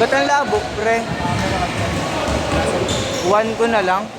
Ba't ang labo, pre? 1 ko na lang.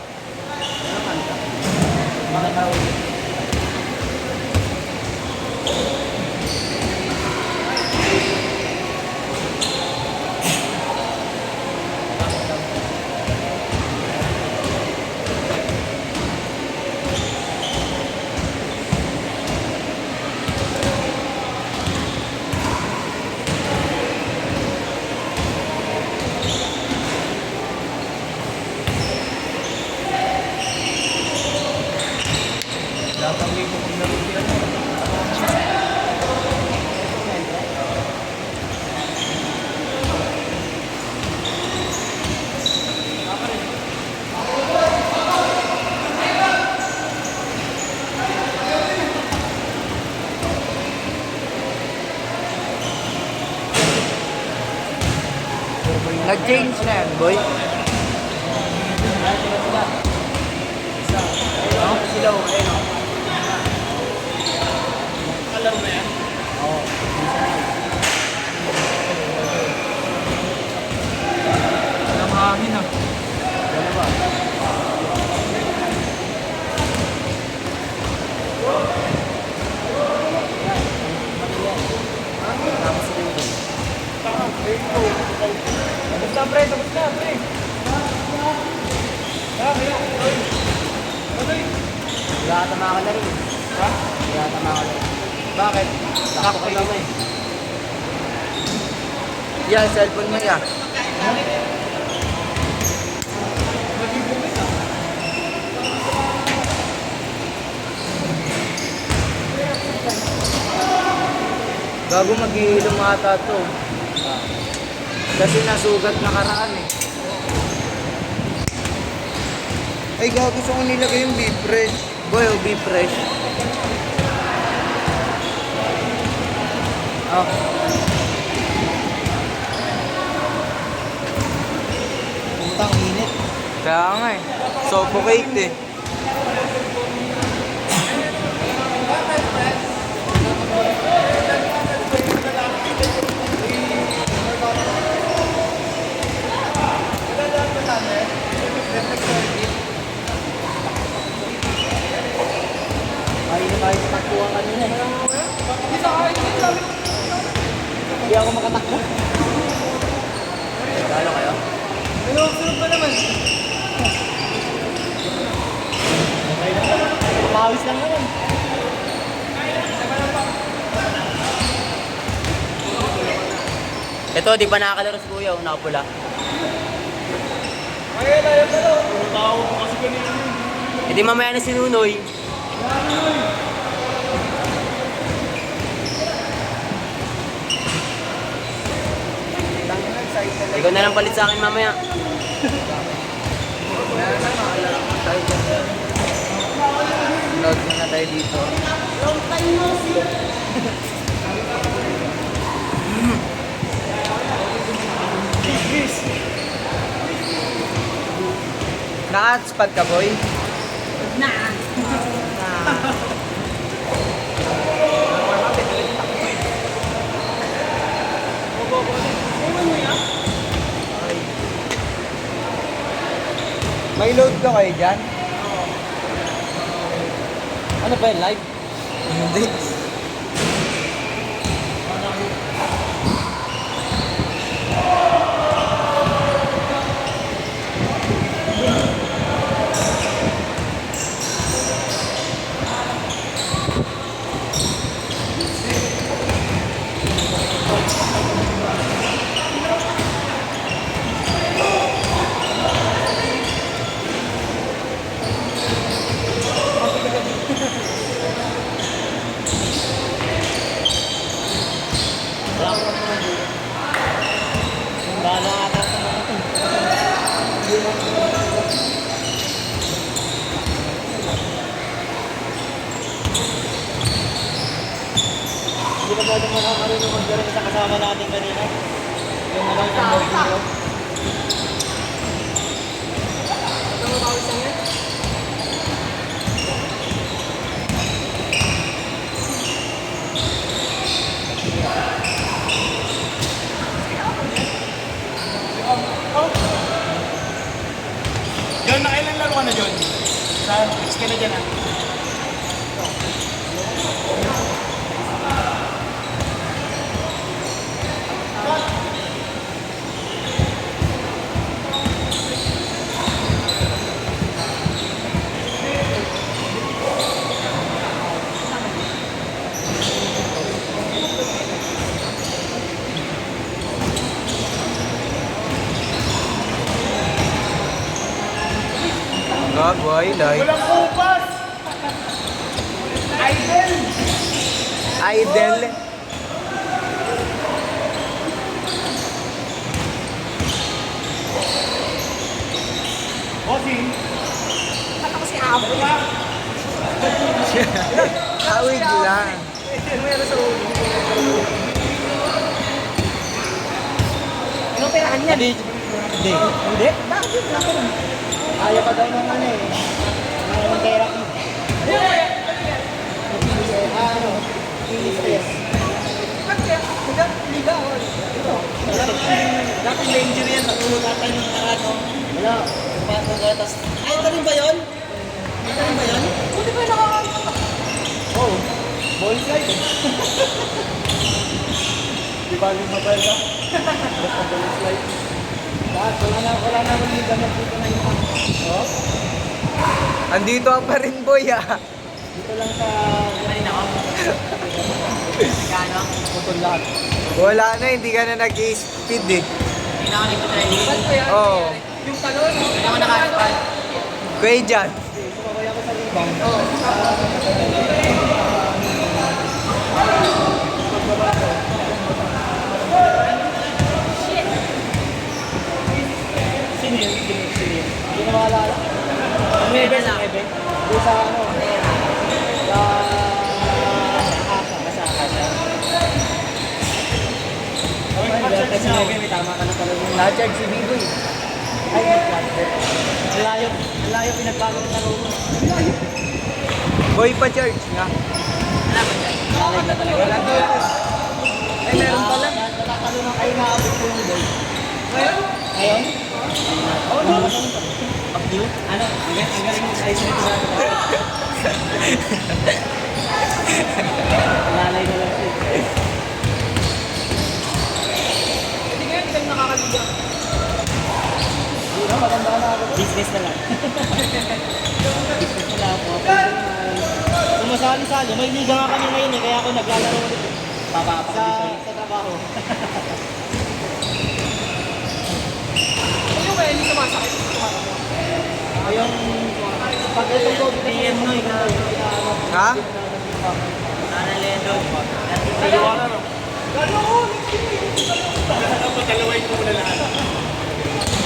Nag-change na yan, boy. Silaw, ayun o. Alam mo yan? Oo. Namahangin ah. Dalawa. Tapos na, pre. Tapos na, pre. Wala ka tama ka na rin. Ha? Wala ka tama ka na rin. Bakit? Sakto lang eh. Yan, cellphone mo yan. Gago mag-ihilom ata to. Kasi nasugat nakaraan eh. Ay gago, gusto ko nilagay yung beef fresh. Boy, oh, beef fresh. Oh. Puntang init. Kaya nga eh. Suffocate eh. Ay, takbuhan kanina eh. Hindi ako makatakbo. Galo kayo? Ano, sunod pa naman. Pawis lang naman. Ito, di pa nakakalaro si Kuya, nakapula. Ay, ayaw ka daw. Puro tao ko kasi kanina yun. Hindi mamaya na si Nunoy. Ikaw na lang palit sa akin mamaya. Load muna tayo dito. Long time no see. Naka-hotspot ka, boy? Na. May load ka kayo dyan? Ano ba yun? Live? Hindi. Hindi ka pwedeng makakarunong mag-garin sa kasama natin kanina. Yung ano, yung boarding. Ito mo bawis lang yan? Practice ka na dyan ah. Nga boy, like. Walang kupas! Idol! Idol. Bossing! Ano ko si Abo? Awig lang. Meron sa ulo. Ano perahan niya? Hindi. Hindi? Bakit? Ayaw pa daw ng ano eh. Ng therapy. Ano? Stress. Dati may injury yan, natulog ata yung nakaraan. Wala. Patong ka, tas... Ay, ito rin ba yun? Ito rin ba yun? Buti ba nakakakita? Oo. Ball slide eh. Di ba lumabal ka? Basta ball slide. Lahat, wala na ulit gamit dito na yung oh? Andito ka pa rin boy ah. Dito lang sa... Kanina ako. Kano? Putol lahat. Wala na, hindi ka na nag-i-speed eh. Hindi na ako nagpapalali. Ba't ko yan? Oo. Yung talon? Hindi ako nakakapal. Kuya dyan. Sumabay ako sa rebound. Oo. Sino yun? Sino yun? Hindi na maalala. Nuebe sa Nuebe. Doon sa ano? Sa Akasha. Kasi Nuebe, may tama ka na pala yung na-charge si Biboy. Ay, nag-charge. Malayo pinagbago ng laro mo. Boy pa church nga. Wala dito. Ay, meron pala. Natatalo ng kayo na abot ko yung boy. Ngayon? Ngayon? Oo, no. Pag-view? Ano? Ang galing mo sa isin ito natin. Lalay na lang siya. Hindi nga, hindi kami nakakaliga. Hindi na, maganda na ako. Business na lang. Business na lang ako. Sumasali-sali. May liga nga kami ngayon eh, kaya ako naglalaro ulit. Sa trabaho. Yung kaya hindi sumasakit? Yung pag itong COVID PM no, Ha? Nanaledo. Dalawa no? Dalawa! Pagkalawain ko muna lahat.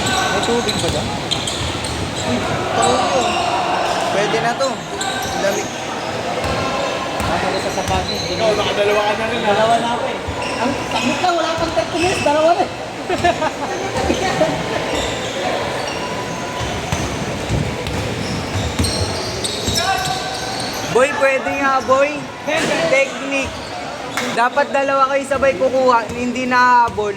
May tubig ba dyan? Tawag Pwede na to. Dami. Ako sa sapatos. Ikaw, nakadalawa ka na rin ha. Dalawa na ako eh. Ang takot lang, wala pang 30 minutes, dalawa na eh. Boy, pwede nga boy. Technique. Dapat dalawa kayo sabay kukuha, hindi nahabol.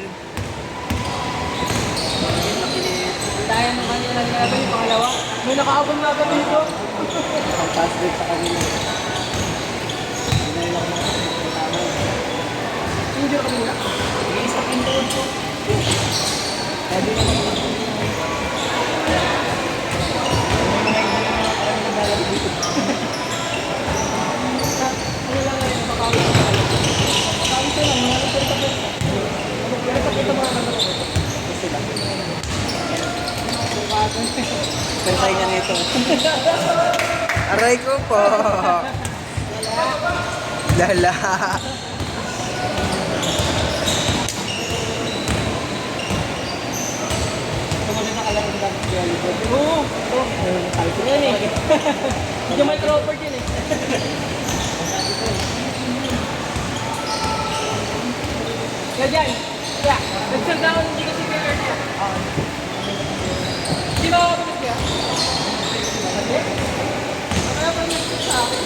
Tayo naman yung naglaban yung pangalawa. May nakaabang na agad dito. Ang pass break sa kanila. Hindi na lang tama. Hindi ka muna. I-stop yung doon po. Pwede na lang. Ano lang ngayon, makawin sa kanila. Makawin sa lang, mga nagpapagod. Pero pakita mga kanila. Sila. Persay nga nito. Aray ko po. Lala. Sumunod na kalaro ng volleyball. Oo! Oo! Talsik yan eh. Medyo may Crawford yun eh. Kaya dyan. Kaya. Nag-serve na ako ng hindi kasi kaya niya. Hindi ba ako kapit kaya? Kaya pa niya sa akin.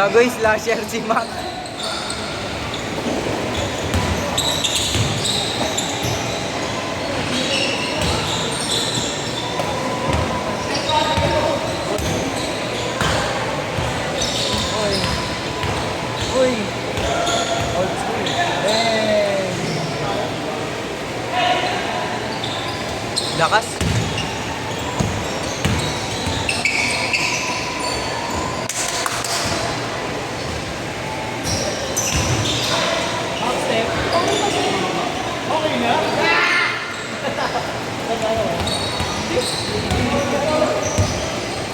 Gagoy slasher si Mac. Uy! Old school. Eh! Lakas. Half step. Okay na?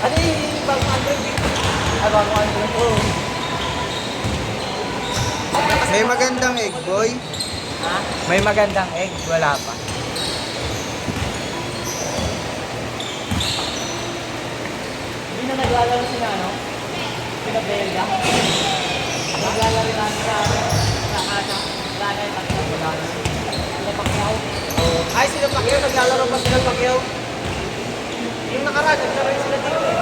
Ano yung bagong 100 dito? Bagong 100 oh. May magandang egg, boy. Ha? May magandang egg, wala pa. Hindi na naglalaro sila, no? Sila Belga. Naglalaro na sa kasa. Wala na yung tatlo. Wala na. Sila Pacquiao. Ay, sila Pacquiao. Naglalaro pa sila Pacquiao. Yung nakaraan, naglaro sila dito eh.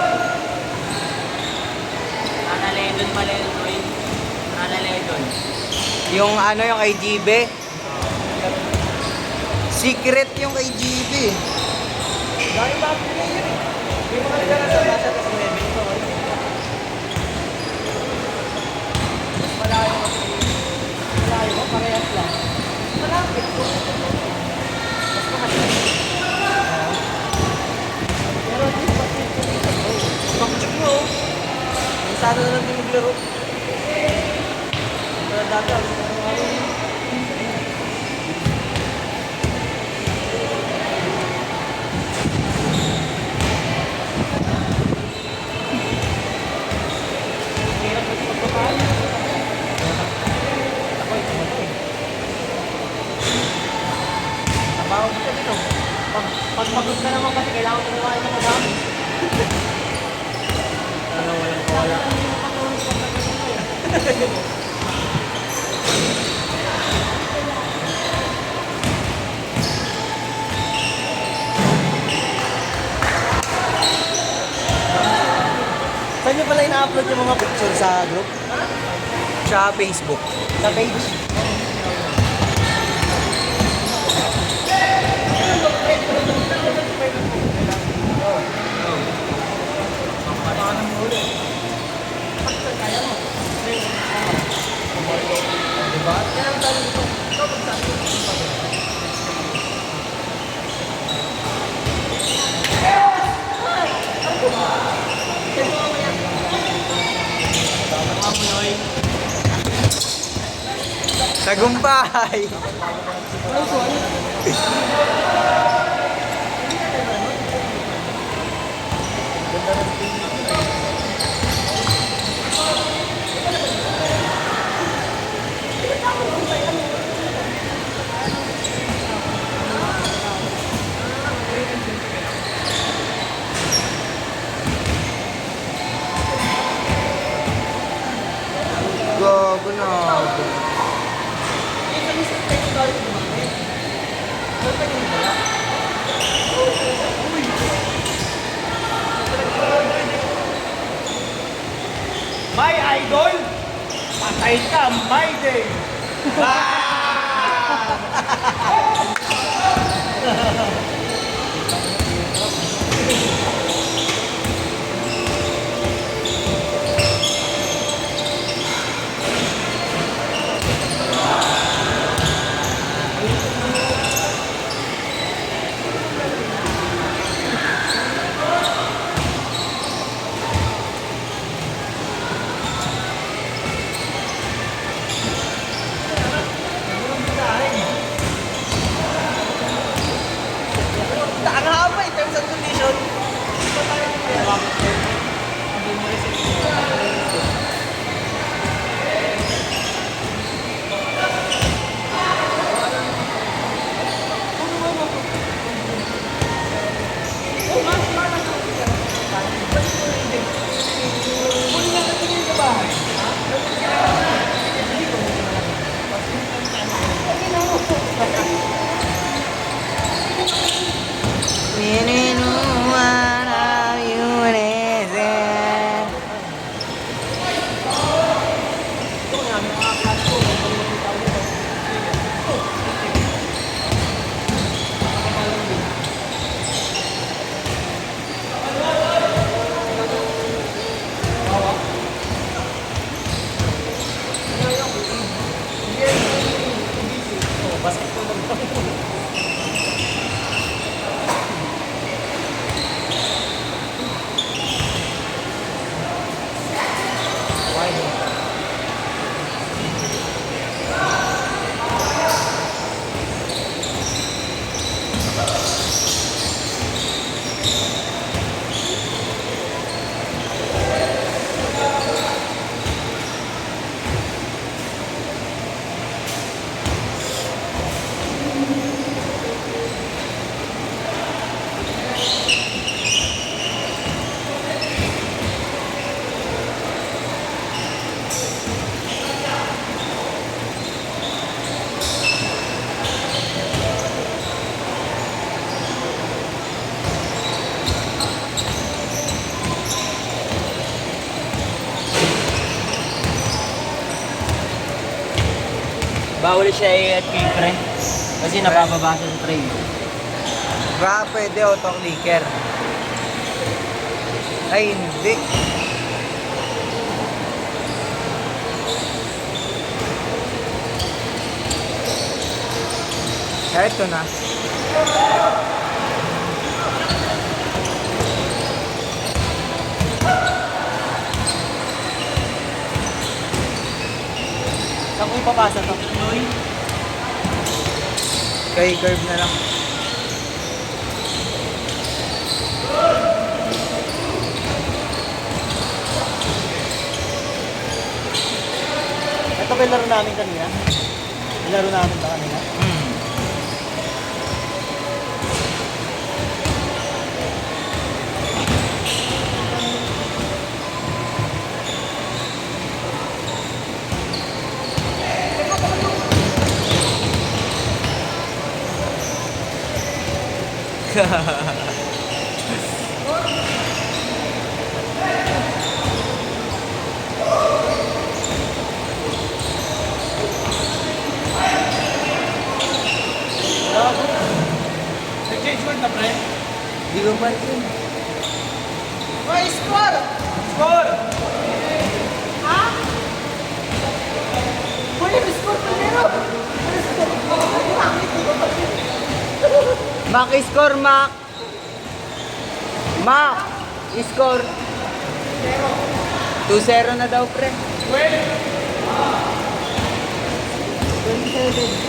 Ana Ledon pala yun, boy. Ana Ledon. Yung ano, yung kay GB. Secret yung kay GB. Dahil ba player eh. Yung mga naglalaro nasa sa 9 ito. Mas malayo kasi. Malayo ko, parehas lang. Malapit ko. Mas mahal. Pero di ba dito dito, boy? Makutsok mo oh. Yung sana na lang din maglaro. Pero dati, Hirap kasi magpapahal. Trabaho mo sabi no? Pag pagod ka naman kasi kailangan mo kumain ng madami. ano, walang kawala. Saan nyo pala ina-upload yung mga picture sa group? Sa Facebook. Sa page? Tagumpay! Gago na. My idol! Patay ka, my day! Bawal siya i-add kay pre. Kasi nabababa siya sa tray. Baka pwede auto-clicker. Ay, hindi. Ito na. Saan ko ipapasa to? Kay curve na lang. Ito ba yung laro namin kanina? Yung laro namin ba kanina? Nag-change word na, pre. Di ko pansin. May score! Score! Huli, may score primero! Mac, score, Mac. Mac, score. 2-0 na daw, pre. 27.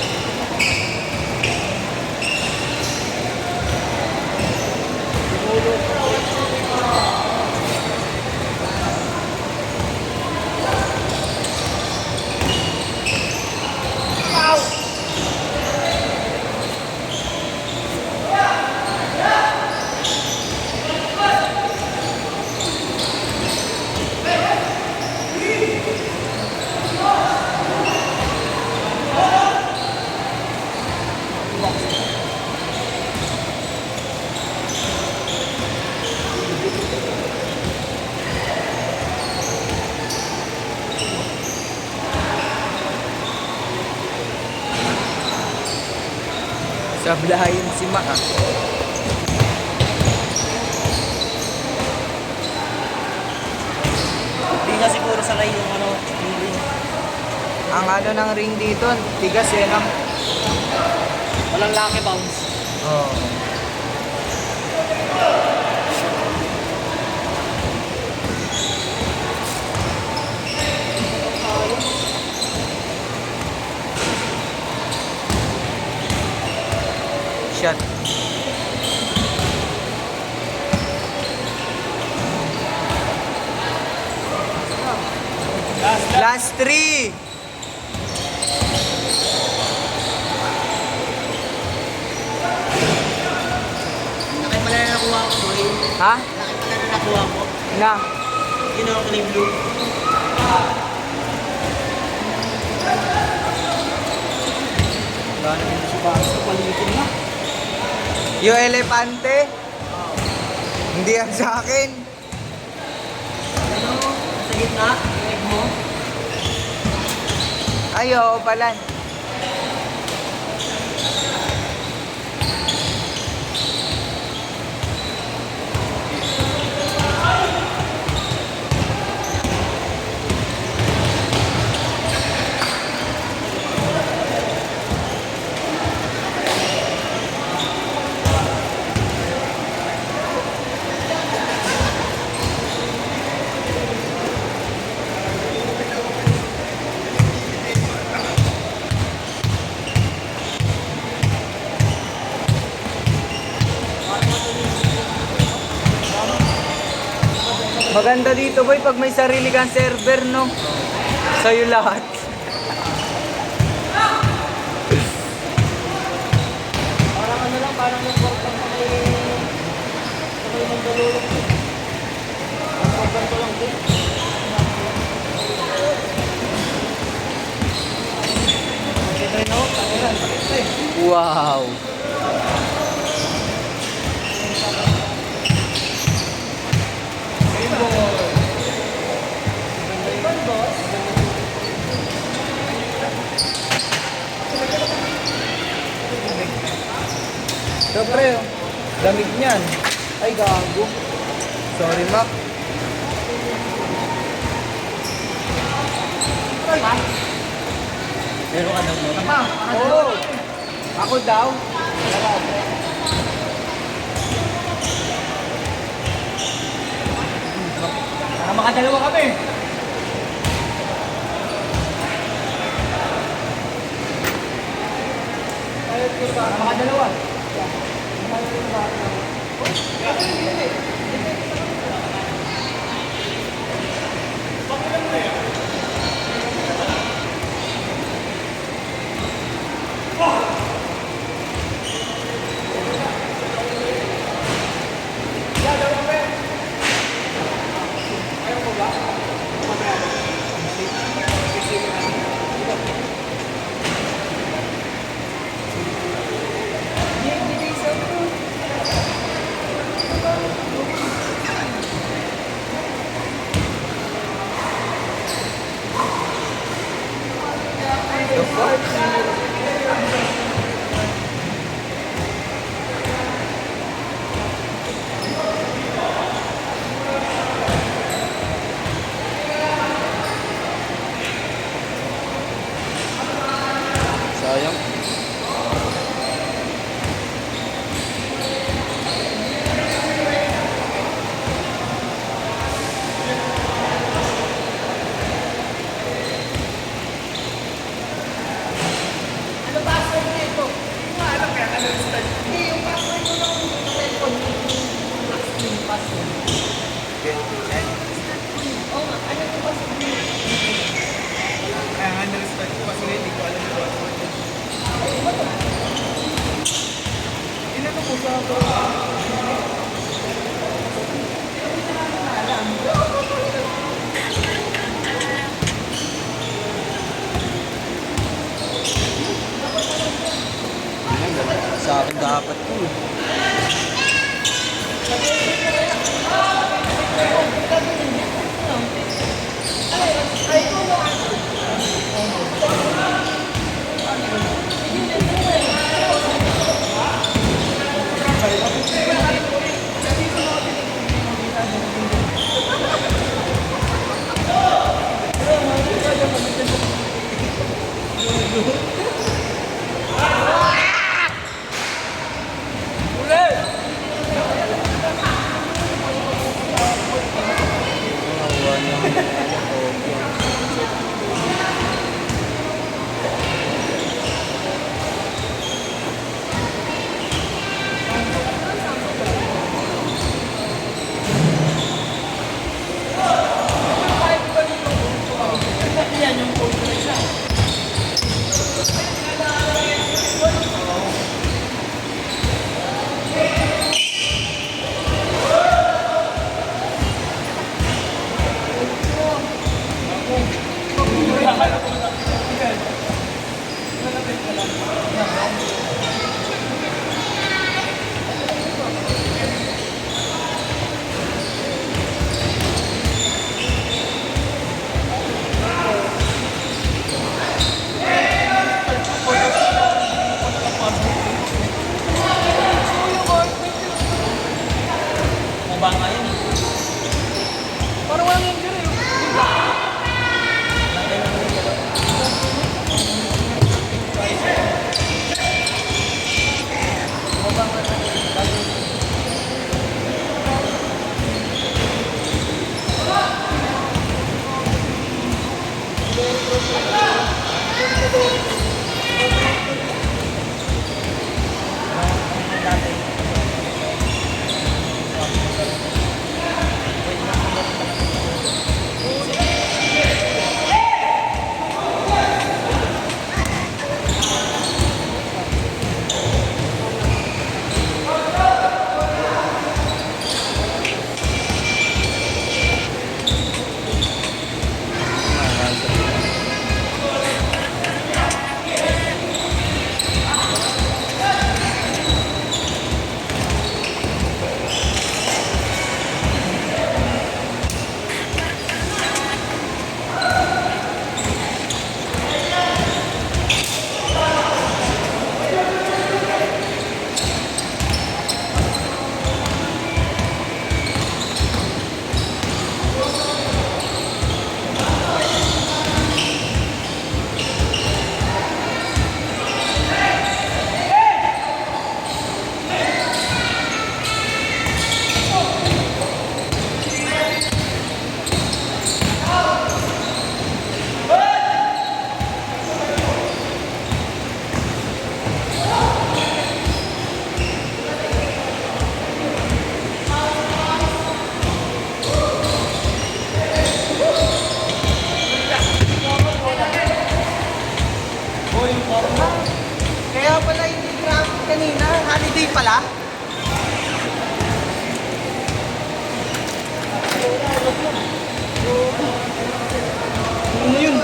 Sablahin si Mac, ah. Hindi nga siguro sanay yung ano, yung ring. Ang ano ng ring dito, tigas eh, no? Walang lucky bounce. Oo. Shot. Last 3. Laki pala na nakuha ko, boy. Ha? Laki pala na nakuha ko. Na. Ginawa ko na yung blue. Wala na yung subas sa palitin na. Yung elepante. Hindi yan sa akin. Ano? Sa gitna? Yung egg mo? Ay, oo pala. Maganda dito boy pag may sarili kang server, no? Sa'yo lahat. Parang ano lang, parang yung portal na may mandalulong. Ang portal ko lang din. Ito yun, no? Tangilan, sakit na eh. Wow. Ito pre, oh. Damit niyan. Ay, gago. Sorry, Mac. Meron ka daw mo. Oo. Ako daw. Para makadalawa kami. Para makadalawa. Sayang. Ano password nito? Alam kaya ano yung start? Hindi, yung password ko ng cellphone yung screen password. Oo nga, ano yung password nito? Kaya nga na-restart ko kasi hindi ko alam yung password. Inano ko sa Sa akin dapat to. Awa naman. Okay. Sunny day pala? Ano yun?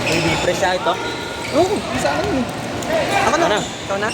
Hindi fresh siya ito. Oo, oh, sa akin yun. Ako na. Ikaw na?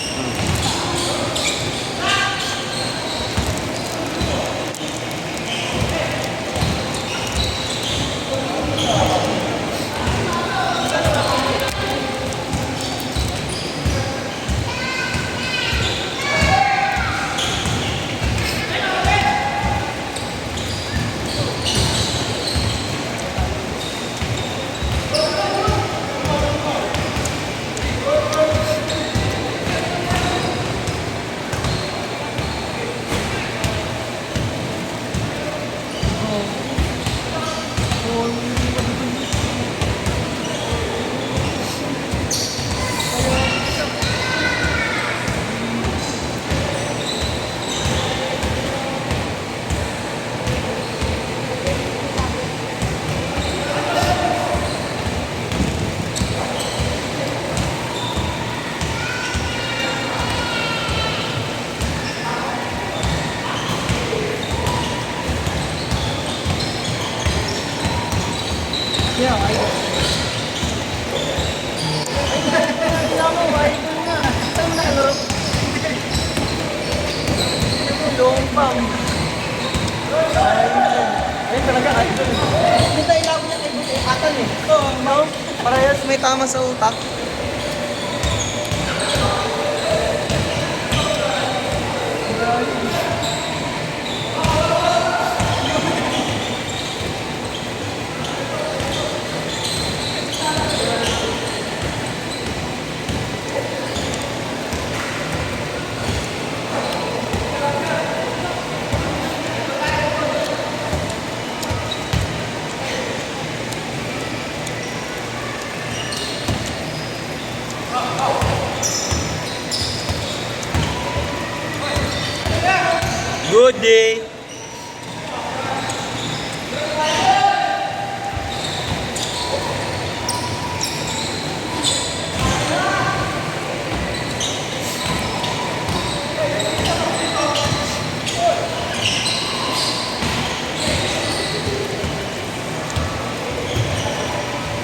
Yeah, ay. Wala mo, idol na. Saan mo nakalaro? Long pang. Ay, talaga idol. Hindi tayo lang niya kay Buti Atan eh. Oo, no? Parehas may tama sa utak. Good day.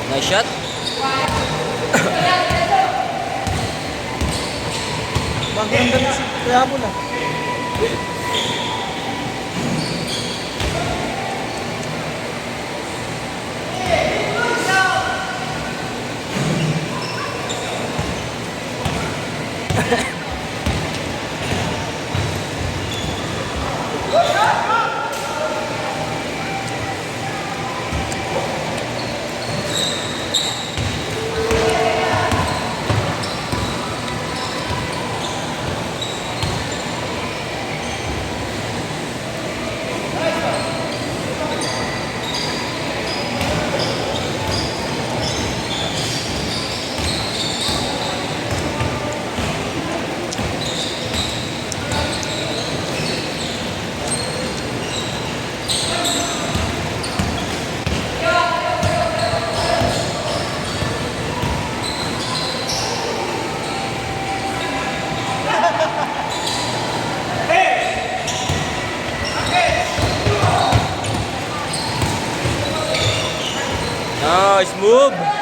Nice shot. Maganda na si Kaya mo na. Nice move.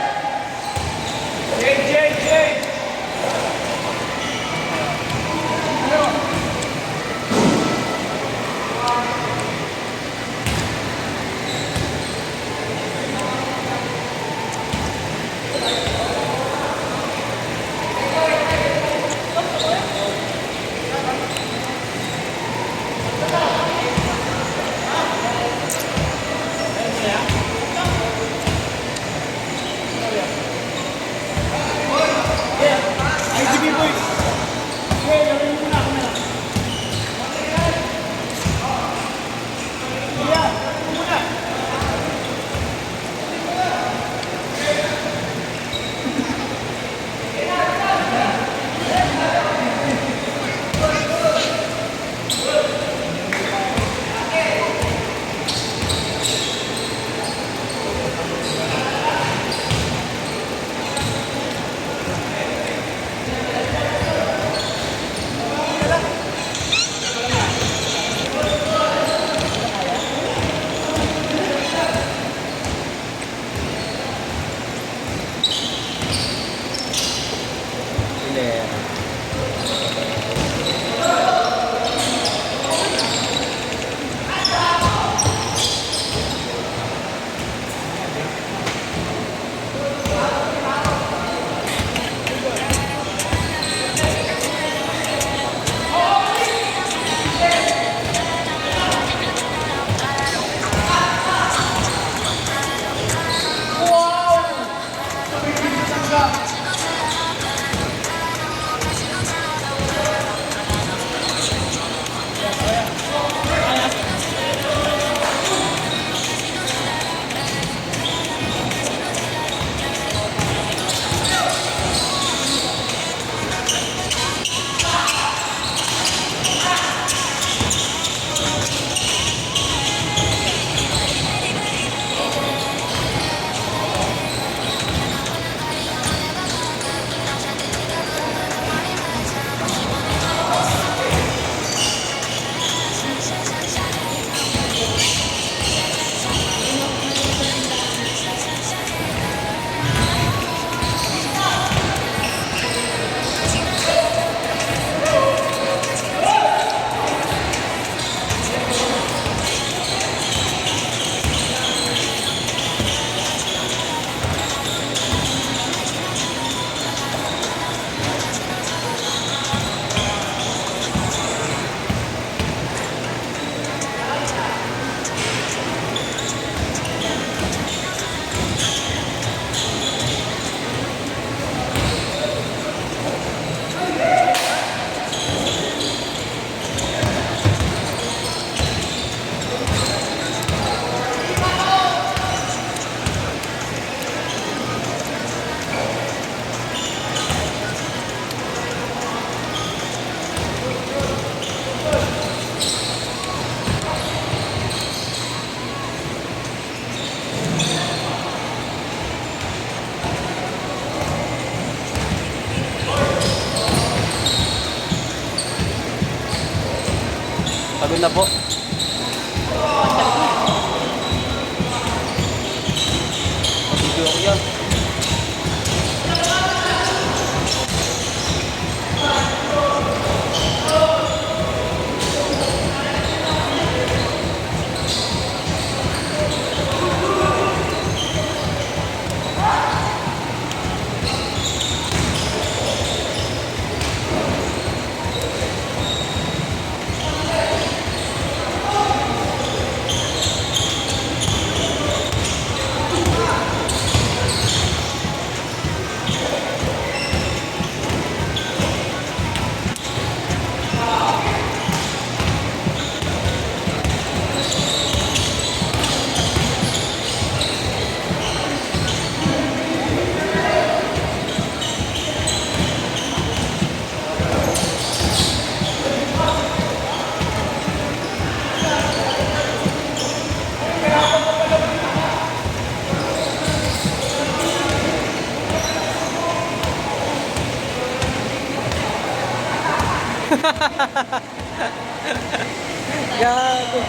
Caldera. Pagod na po. Video ako yan. Gago.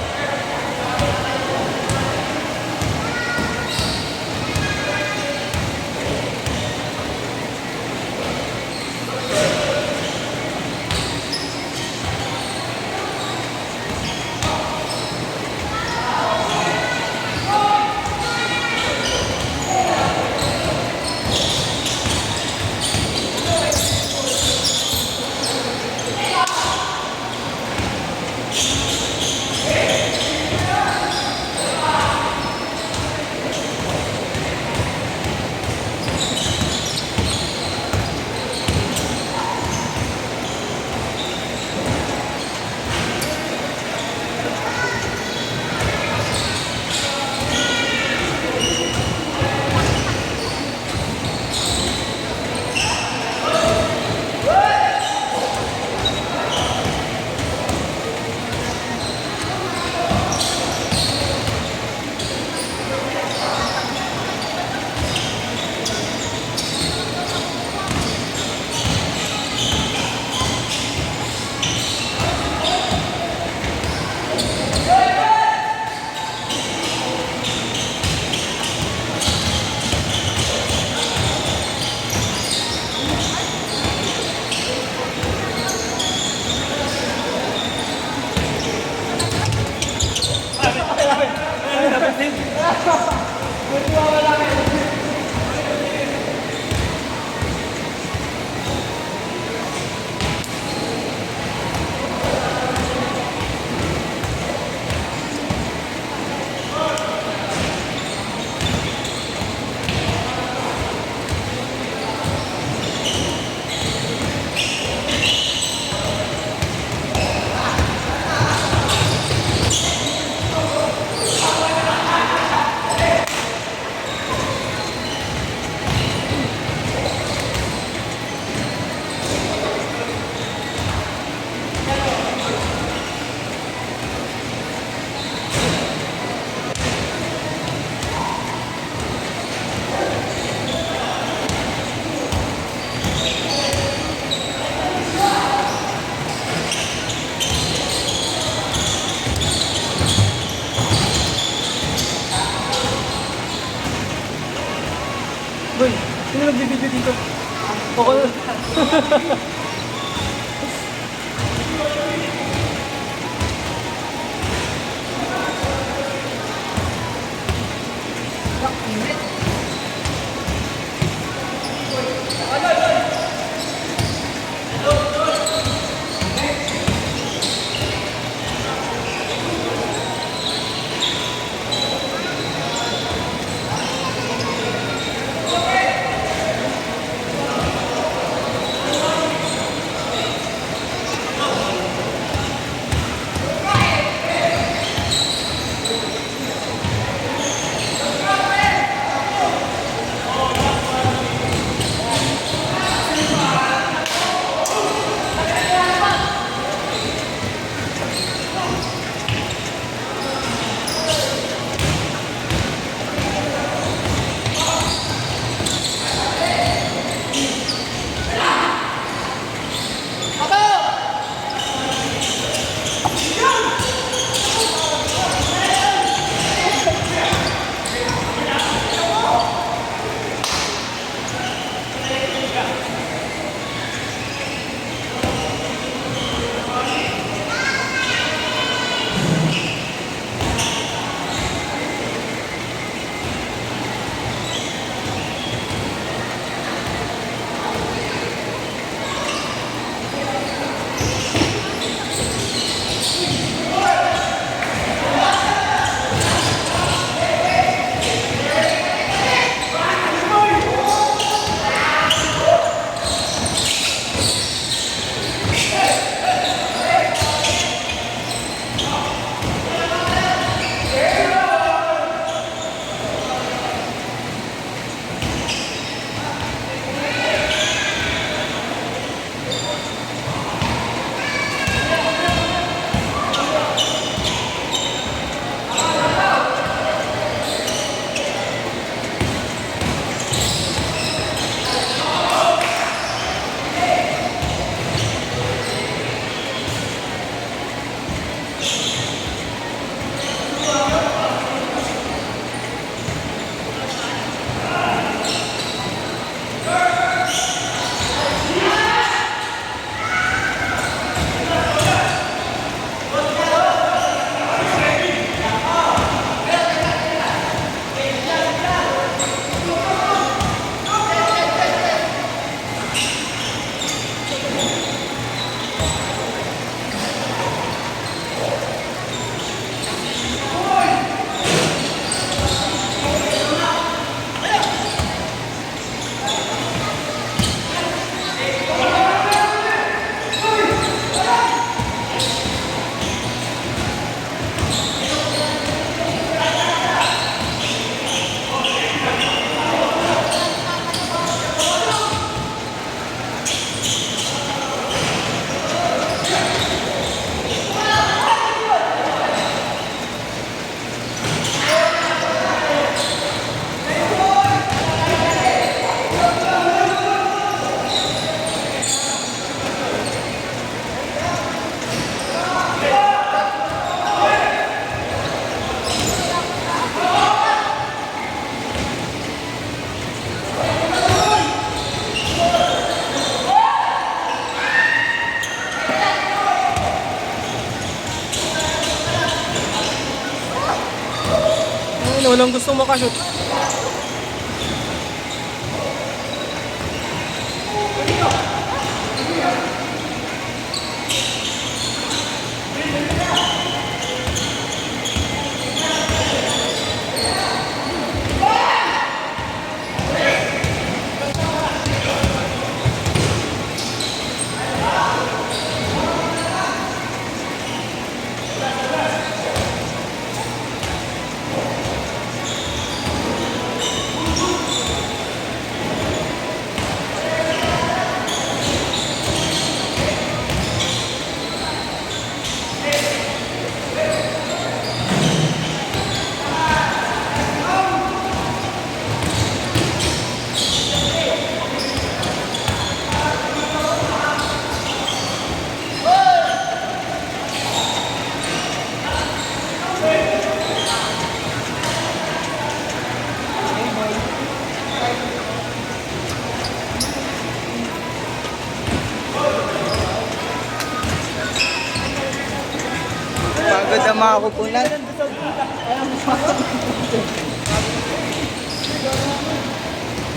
Sino nagbibideo dito? Ako na. Walang gustong makashoot. likod ang mga kupunan.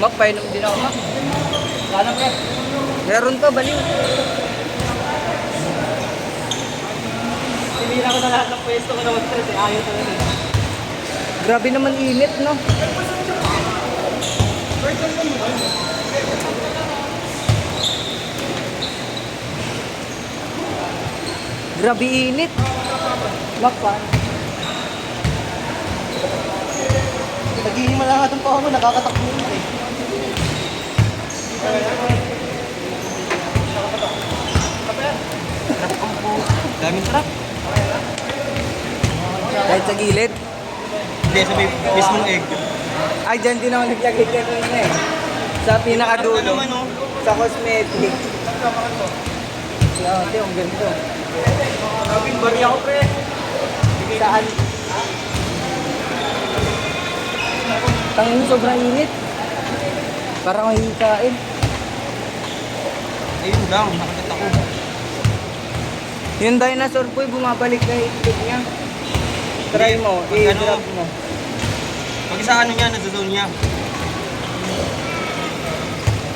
Mak, painom din ako, Mak. Sana pre. Meron pa, baliw. Sinira ko na lahat ng pwesto ko naman stress eh. Ayaw talaga. Grabe naman init, no? Grabe init. Lock pa. Naghihima lang nga itong pao mo, nakakatakbo mo eh. Daming trap. Kahit sa gilid. Hindi, sa mismong egg. Ay, dyan din ako naglagay kanina eh. Sa pinakadulo. Ano naman, oh? Sa cosmetic. Ate, ang ganito. Gawing bari ako pre. Saan? Tangin, sobrang init. Parang mahihikain. Ayun lang, nakagat ako. Yung dinosaur po, bumabalik na itlog niya. Try mo, Pag ano, i-drop mo. Pag sa ano niya, nasa-zone niya.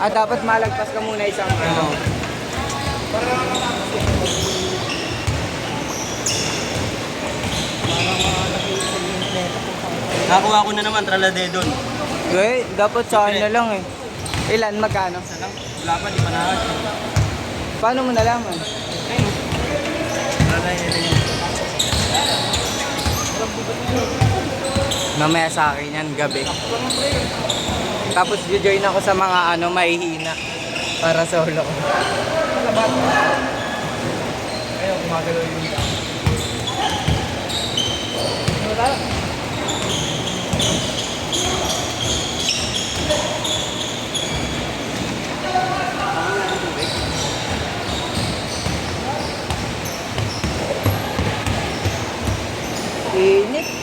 Ah, dapat malagpas ka muna isang ano. Nakakuha ko na naman, traladedon. Okay, dapat sa akin na lang eh. Ilan, magkano? Isa lang. Wala pa, di pa nakas. Paano mo nalaman? Traladedon yun. Mamaya sa akin yan, gabi. Tapos join ako sa mga ano, mahihina. Para solo ko. Ayun, gumagalaw yung Init.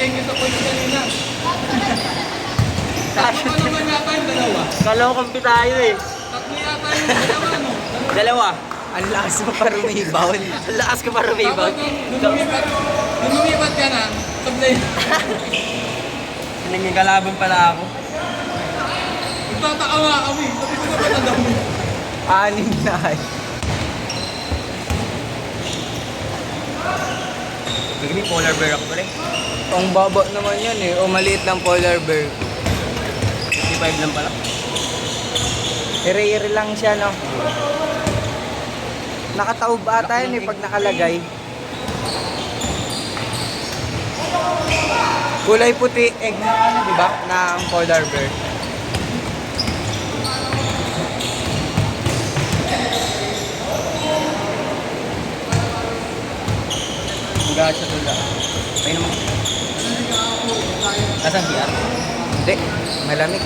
thank you sa point kanina. Tatlo naman yata yung dalawa. Kalaw kampi tayo eh. Tatlo yata yung dalawa, no? Dalawa. Ang lakas mo pa rumibaw. Ang lakas ka pa rumibaw. Nung lumipat ka na, sablay. Naging kalaban pala ako. Nagtataka nga kami. Sabi ko na pala daw. Anim na. Gagawin polar bear ako pala eh. Ang baba naman yan eh. O maliit lang polar bear. 55 lang pala. Ire-ire lang siya, no? Nakataob ata yan eh pag nakalagay. Kulay puti, egg na ano, di ba? Na ang polar bear. Hanggang sa tula. Ay naman. Asan PR? Hindi, malamig.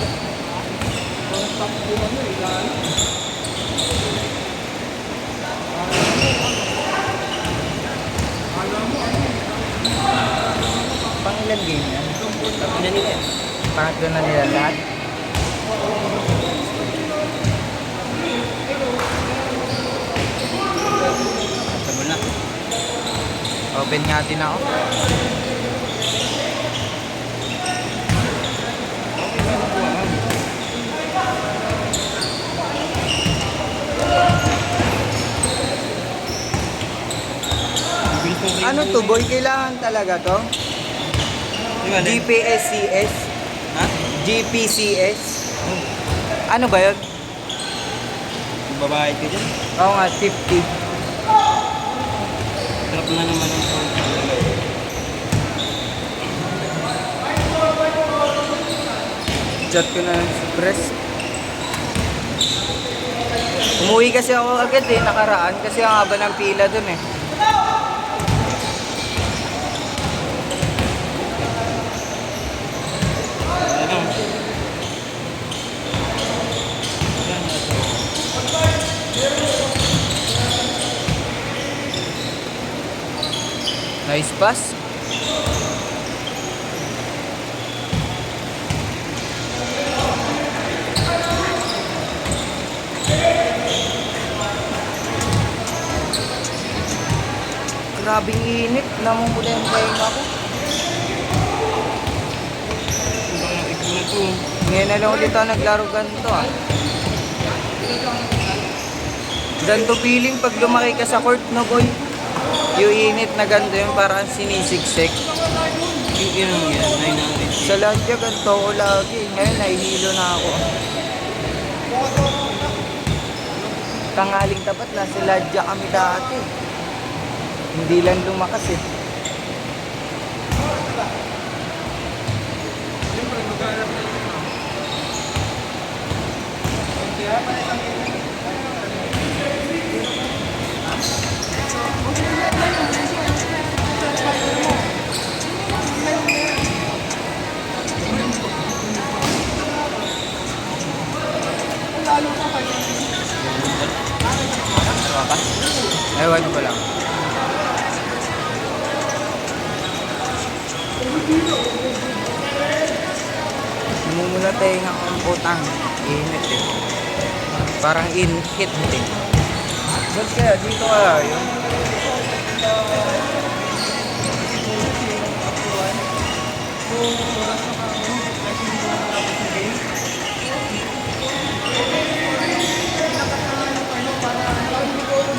Pang ilan game yan? Tapos na nila eh. Pangatlo na nila lahat. Sabon na. Open nga din ako. Ano to boy? Kailangan talaga to? Yung alin? GPSCS? Ha? GPCS? Ano ba yun? Babae ka dyan. Oo nga, 50. Sarap na naman ang phone. Chat ko na lang si Press. Umuwi kasi ako agad eh, nakaraan. Kasi ang haba ng pila dun eh. Ano? Nice pass. Grabing init. Namumula yung pahinga ko. Ang ikaw na to. Ngayon na lang ulit ako naglaro ganito ah. Ganito feeling pag lumaki ka sa court, no boy? Yung init na ganito yung parang sinisiksik. Yun ang yan, 900. Sa Ladya, ganito ko lagi. Ngayon, nahihilo na ako. Tangaling tapat na sa Ladya kami dati. Hindi lang lumakas eh. Ewan ko lang. Namumula tayo ng putang. Init eh. Parang in-hit eh. Ba't kaya dito kaya yun?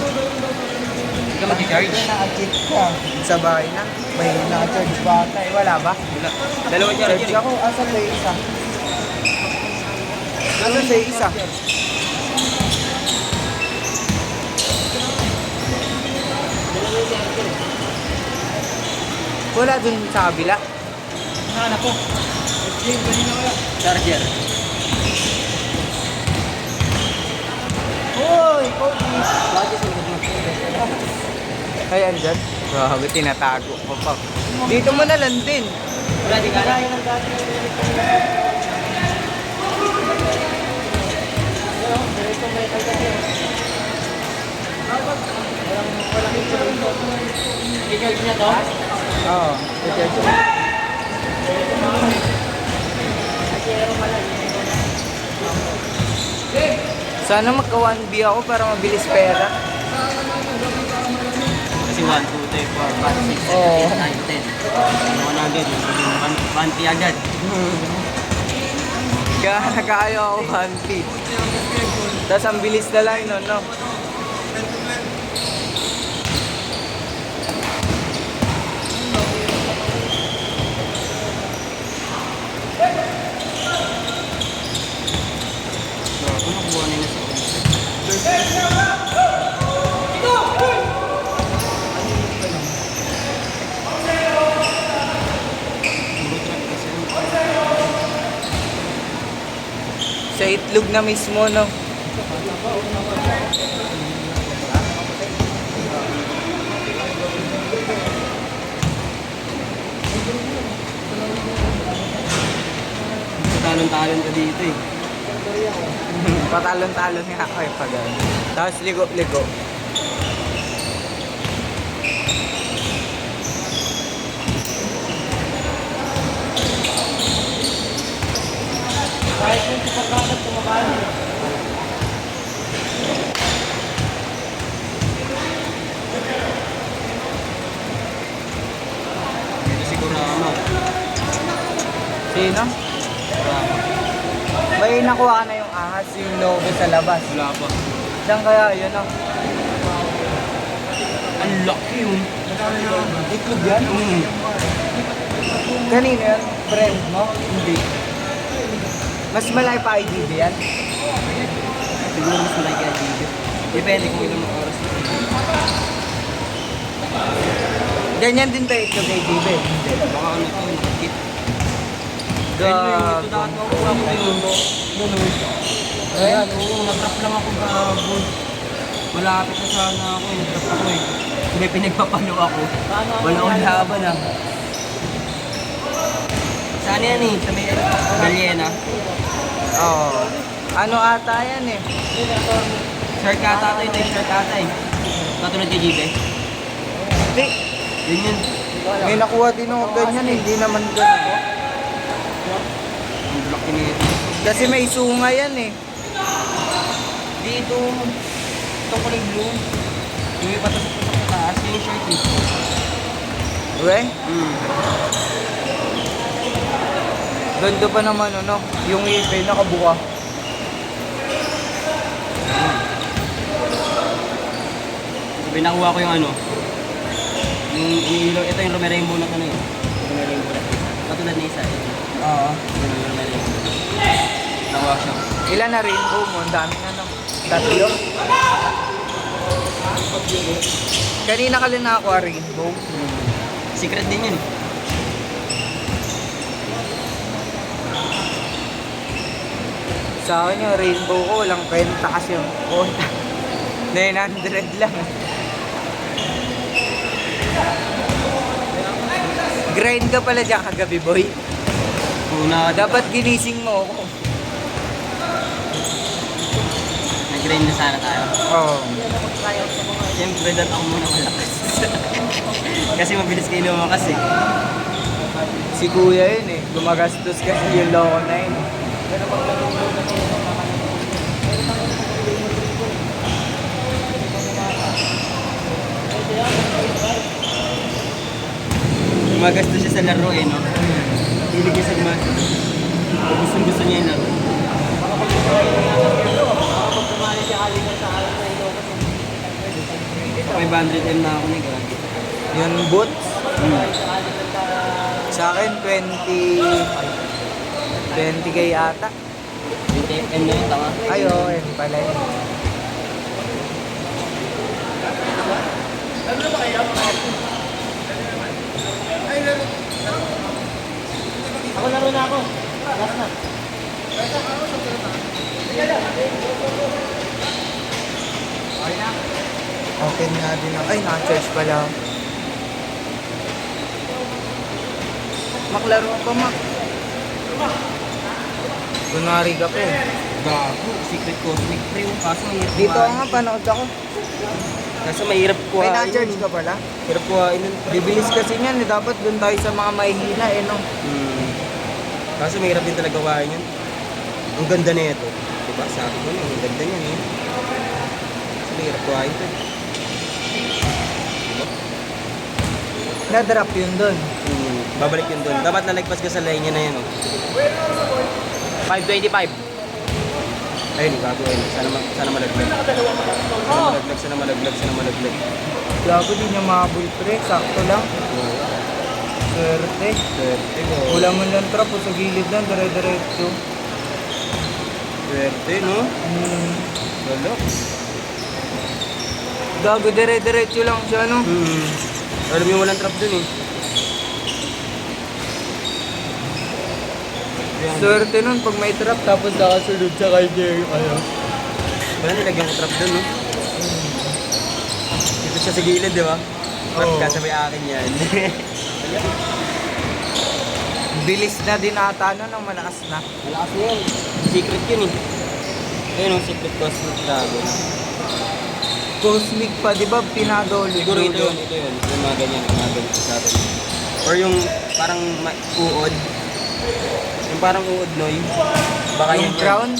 Hindi ka mag-charge. Na-achit ka. Sa bahay na. May na-charge ba tayo? Wala ba? Wala. Dalawa charge Charge yun. ako. Asan ba yung isa? Asan ba yung isa? Wala dun sa kabila. Hanap ko. Charger. Hoy! Ay, andyan. Grabe, tinatago ko pa. Dito mo na lang din. Wala, di ka na. I-charge niya to? Oo. I-charge mo. Sana magka 1B ako para mabilis pera. Kasi 1, 2, 3, 4, 5, 6, 7, Oo. 8, 9, 10. Ano na agad? 1P agad. Kaya nagkaayo ako 1B. Tapos ang bilis na lang nun, no? Ako nakuha na yun sa Sa itlog na mismo, no? talon-talon ka dito eh. Patalon-talon nga ako eh pag ano. Tapos ligo-ligo. Kahit yung si pagkakat, kumakain. Dito siguro ano. Sino? May nakuha ka na yung ahas, yung logo sa labas. Wala pa. Saan kaya yun, no? Ang laki yun. Itlog yan? Kanino yan? Friend mo? Hindi. Mas malaki pa IDB yan. Siguro mas malaki kaya dito. Depende kung ilang oras. Ganyan din ba ito kay IDB? Baka ano to, nakikit. Gag. Ito dati ako kuha ko yun. Yun o. Ayan, oo, nag-drop lang ako gago. Malapit na sana ako, nag-drop ako eh. May pinagpapalo ako. Wala akong laban ah. Saan yan eh? Sa may Galiena. Oo. Ano ata yan eh? Shirt ata ito yung shirt ata eh. Katulad kay Jibe. Hindi. Yun yun. May nakuha din ako ganyan, hindi naman ganito. Ang block nito. Kasi may sunga yan eh. Dito, itong kulay blue. Yung may patasok-pasok sa taas, yun yung shirt eh. We? Hmm. Ganda pa naman ano, yung ipay nakabuka. Sabi nakuha ko yung ano. Yung iniilaw, ito yung Romerembo na ano yun. Romerembo na. Katulad na isa eh. Oo. Yung Romerembo. Nakuha siya. Ilan na rainbow mo? Ang dami na no. Tatlo. Kanina ka lang nakakuha rainbow. Secret din yun. Sa akin yung rainbow ko, walang kwenta kasi yung konta. 900 lang. Grind ka pala dyan kagabi, boy. Una, Dapat ginising mo ako. nag-grind na sana tayo. Oo. Siyempre, dahil ako muna malakas. Kasi mabilis kayo lumakas eh. Si kuya yun eh. Gumagastos kasi yung loko na yun. Gumagastos siya sa laro eh, no? Hilig niya sa gumastos. Gusto niya yung laro. May 500M na ako na gagi. Yung boots, sa akin 20k ata. 20M na yun, tama? Ay, oo, yun pala yun. Ako laro na ako. Last na. Open nga din ako. Ay, naka-charge pala ako. Maklaro ka, Mak. Kunwari ka pa eh. Gago, Secret Cosmic Pre yung kaso mahirap Dito kuhain. nga, panood ako. Kaso mahirap May kuhain. na-charge ka pala? Hirap kuhain nun. Bibilis kasi niyan eh. Dapat dun tayo sa mga mahihina eh, no? Kaso mahirap din talaga kuhain yun. Ang ganda na ito. Diba, sabi ko na, ang ganda niyan eh. Kaso mahirap kuhain ito. Na-drop yun dun. Babalik yun doon. Dapat nalagpas ka sa line niya na yun. Oh. 525. Ayun, bago ayun. Sana malaglag. Sana malaglag. Gago din yung mahabol pre. Sakto lang. Swerte. Wala mo lang trap o sa gilid lang. Dire-diretso. Swerte, no? Wala. Gago dire-diretso lang siya, no? Alam mo yung walang trap dun eh. Swerte nun pag may trap tapos nakasunod sa kanya yung ano. Wala nilagyan ko trap dun, no? Dito siya sa gilid, di ba? Trap Oo. ka, sabay akin yan. Bilis na din ata no nang malakas na. Malakas na yun. Secret yun eh. Ayun oh, Secret Cosmic Dragon. Cosmic pa, di ba? Pinadol. Siguro ito yun. Yung mga ganyan sa atin. Or yung parang uod. Yung parang uod, Noy. Baka Yung yun yun. crown.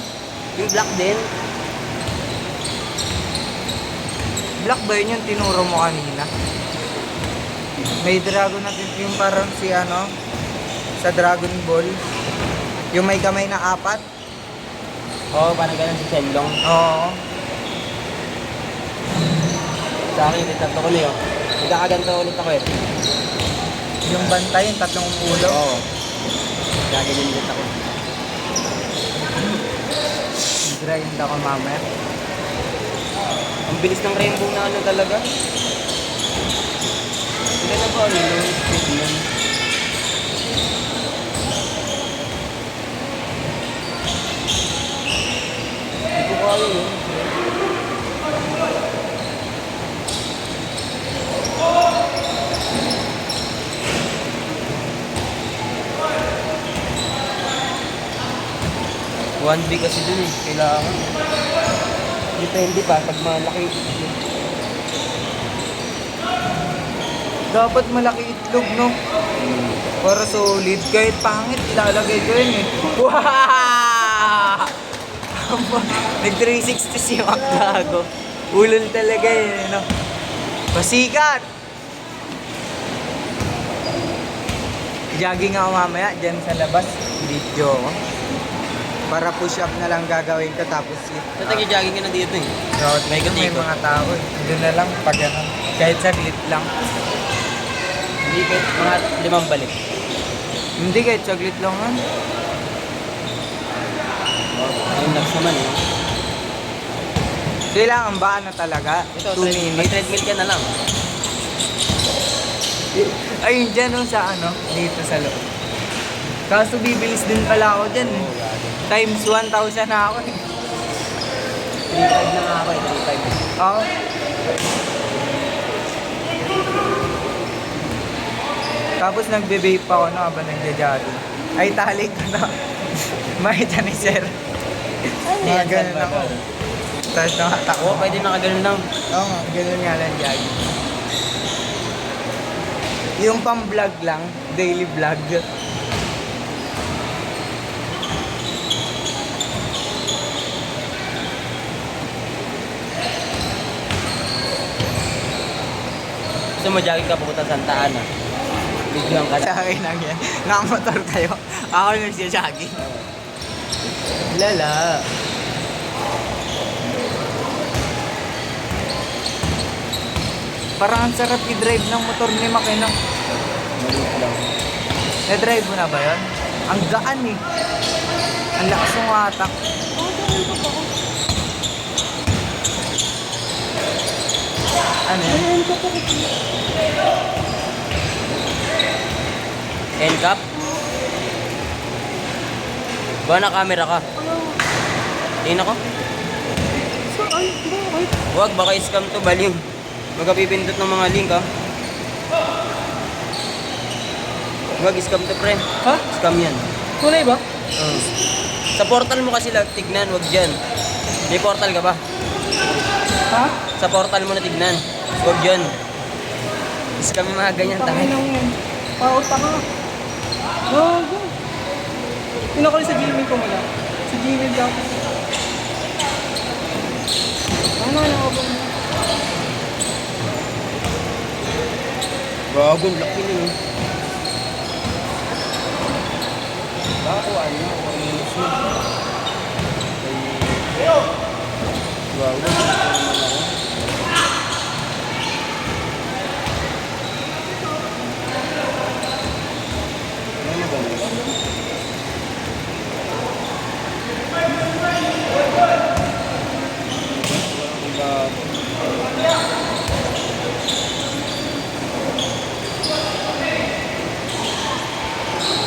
Yung black din. Black ba yun yung tinuro mo kanina? May dragon natin yung parang si ano sa Dragon Ball. Yung may kamay na 4. Oo, parang ganun si Shenlong. Oo. Sa akin, itatlo ko na yun. Nagkakaganto ulit ako eh. Yung bantay, yung 3 ulo. Oo. Gaganyan ulit ako. mag-grind ako mamaya. Ang bilis ng rainbow na ano talaga. Sila na ba ano? Low speed yun. Hindi ko kaya yun. One B kasi dun eh. Kailangan. Depende pa pag malaki. Dapat malaki itlog, no? Para solid. Kahit pangit, ilalagay ko yun eh. Wow! Nag-360 si Maclago. Ulol talaga eh, no? Pasikat! Jogging ako mamaya dyan sa labas. Video ko. Para push-up na lang gagawin ko tapos Sa tagi-jogging ka na dito eh. road. May May ikot-ikot. mga tao eh. Doon na lang pag ano. Kahit saglit lang. Hindi kahit mga 5 balik. Hindi kahit saglit lang yan. Yung laps naman eh. Kailangan ba ano talaga? Ito, 2 minutes. mag-treadmill ka na lang. Ayun dyan no, sa ano, dito sa loob. Kaso bibilis din pala ako dyan. Times 1,000 na ako eh. 3.5 na nga ako eh, 3.5. Oo. Tapos nagbe-vape ako no, habang nagja-jogging. Ay, tali ko na. Makita ni sir. Mga ganun ako. Tapos nakatakbo. Oo, pwede nakaganon lang. Oo nga, ganun nga lang jogging. Yung pang-vlog lang, daily vlog. Gusto mo jogging ka pupunta sa Santa Ana. Bigyan ka na. Sa akin lang yan. Nakamotor tayo. Ako nagsiya-jogging. Lala. Parang ang sarap i-drive ng motor ni Makina. Maliit lang. Na-drive mo na ba yun? Ang gaan eh. Ang lakas ng watak. Ano yun? End-cap? Ba na camera ka? Tingin ako? Huwag, baka scam to, baliw. Magkapipindot ng mga link ha. Huwag, scam to pre. Ha? Scam yan. Tunay ba? Sa portal mo kasi lang tignan, wag dyan. May portal ka ba? Ha? Sa portal mo na tignan. Wag dyan. Scam yung mga ganyan tayo. Tangin ng pauta ka. Gago. Pinakali sa Gmail ko muna. Sa Gmail dapat. Ano ako ba? Bago, laki nun eh. Baka ano, 4 minutes na. Bago,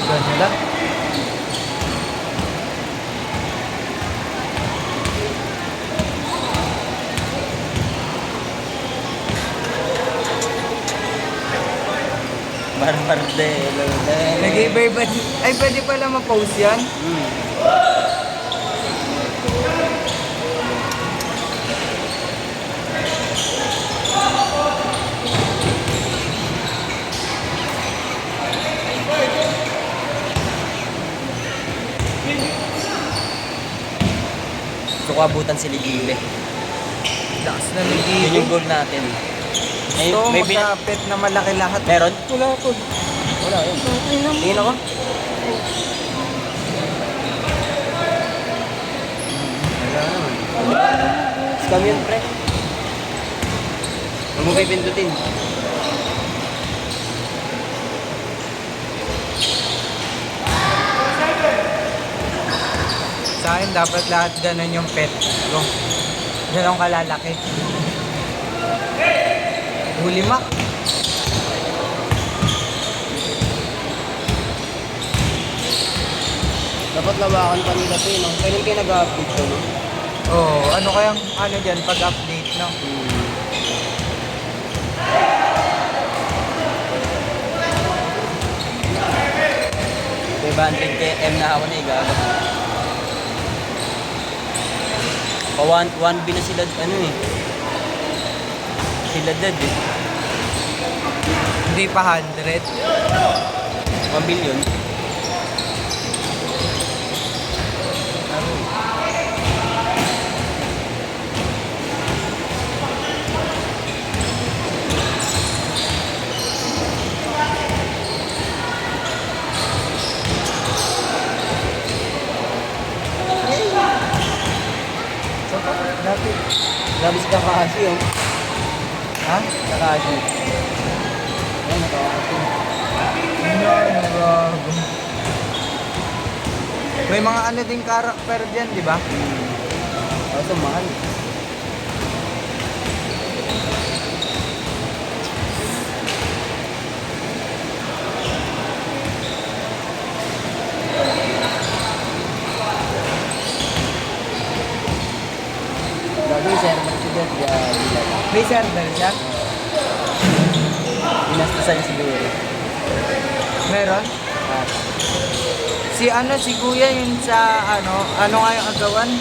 Ganda. Barbarde, lode. Nag-iba-iba. Ay, pwede pala ma-post yan? Gusto ko abutan si Ligile. Lakas na Yun nag-iba. yung goal natin. May, Ito, may pina... magkapit na malaki lahat. Meron? Wala ko. Wala yun. Tingin ako. Wala naman. Scam yun, pre. Huwag mo pipindutin. Sa sa akin, dapat lahat ganun yung pet ko. Ganun kalalaki. Huli mak. Dapat lawakan pa nila ito, no? Kailan kayo nag-update ko, no? Oo, ano kayang, ano dyan, pag-update, no? Diba, 100 na ako na igaga. Pa 1B na sila, ano eh. Sila dead eh. Hindi pa 100. 1 billion. Dati. Grabe si Kakashi, oh. Ha? Kakashi. Ayun, Kakashi. Nagago. May mga ano ding karakter dyan, di ba? Kaso mahal. Gagawin server si Dad, bilang. May server siya? Inastusan niya siguro. Meron? Ah, Si ano, si Kuya yun sa ano nga yung agawan?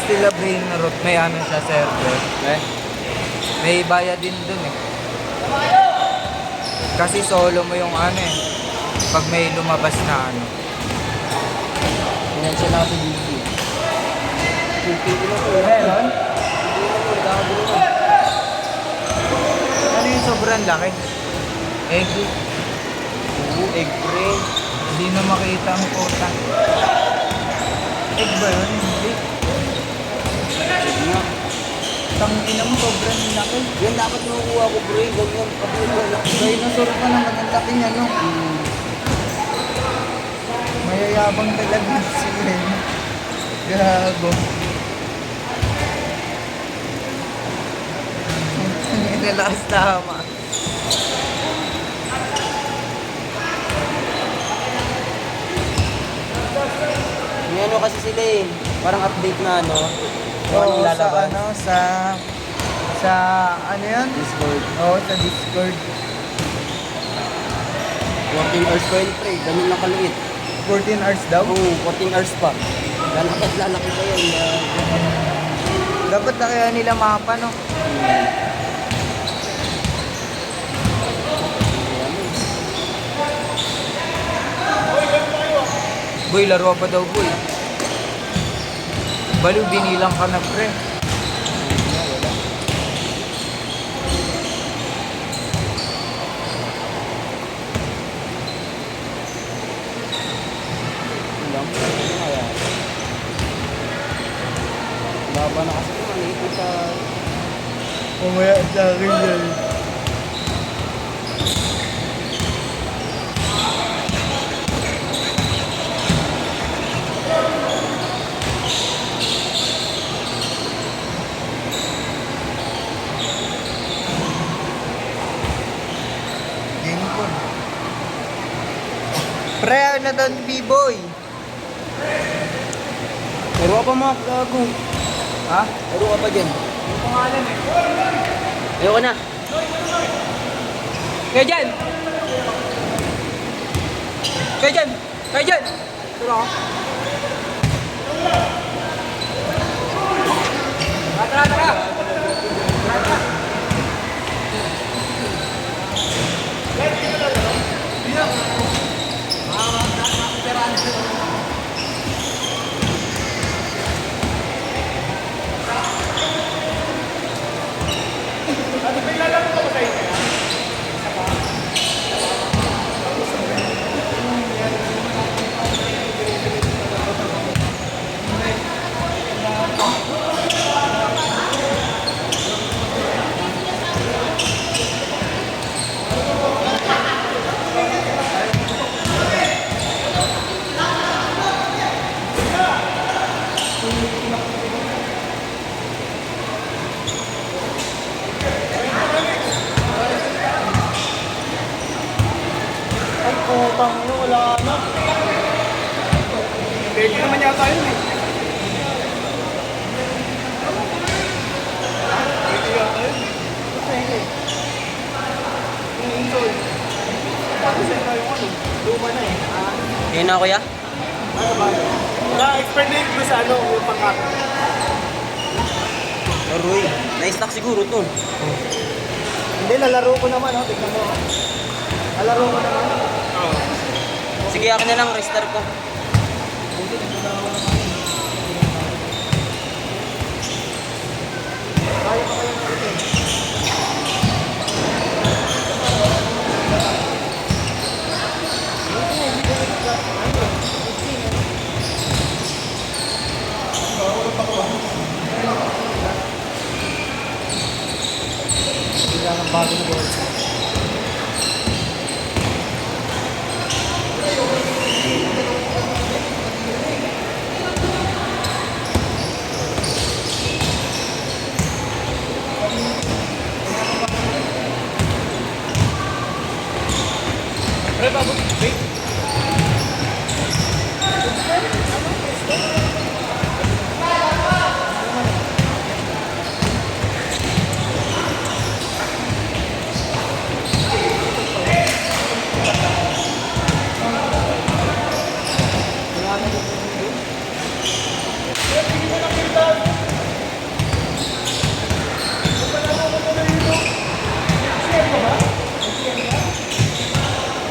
Still a Brain Root, may ano siya server. eh? May bayad din dun eh. Kasi solo mo yung ano eh. Pag may lumabas na ano. Financial ako sa DC. Pupili na ko. Meron? Pupili na ko, gagawin na. Ano yung sobrang laki? Egg. Oo, egg pre. Hindi na makita ang puta. Egg ba yun? Hindi. Egg nga. Tangina mo, sobrang laki. Yan dapat makukuha ko pre. Ganyan, kapag wala. Dinosaur pa naman, ang laki niya, no? Mayayabang talaga sila yun. Gago. Hindi lakas tama. May ano kasi sila eh. Parang update na ano. Kung anong Oo, sa lalabas. ano, sa ano yan? Discord. Oo, sa Discord. 14 hours coin pre. Ganun lang kaliit. 14 hours daw. Oo, 14 hours pa. Lalaki at lalaki pa yan. Dapat na kaya nila mapa, no? Boy, laro pa daw, boy. Baliw, binilang ka na, pre. Baba na kasi maliit na sa... Mamaya sa akin yan. Game ko. Pre, ano doon, B-boy? Pero ka pa mga gago. Ha? Pero ka pa dyan. Yung pangalan eh. Ayoko na. Kaya dyan! Kaya dyan! Kaya dyan! Turo ako. Tara, tara! Putang ina, wala na. Pwede naman yata yun eh. Pwede yata yun. Yung insol. Tapos yun na yung ano. Luma na eh. Ayun na kuya. Na-expert na yung sa ano, yung pangkat. Aroy, na-stock siguro to. Hindi, lalaro ko naman, oh. Tignan mo. Lalaro ko naman. Oo. Sige, akin na lang, restart ko. Bigla ng bago na goal. Pre, babot. Wait.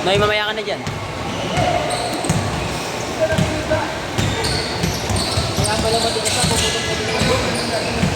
Noy, mamaya ka na dyan. Kaya pala matigas na, puputok na din yung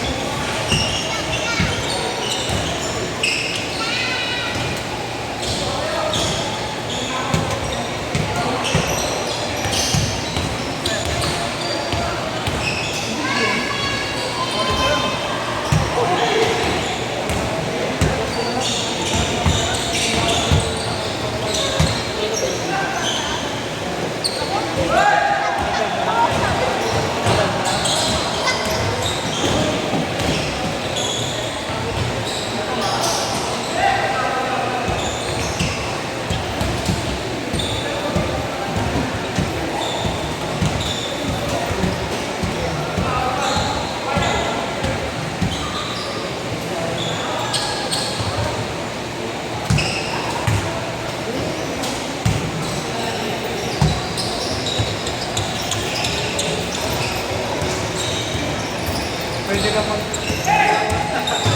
Pwede ka mag...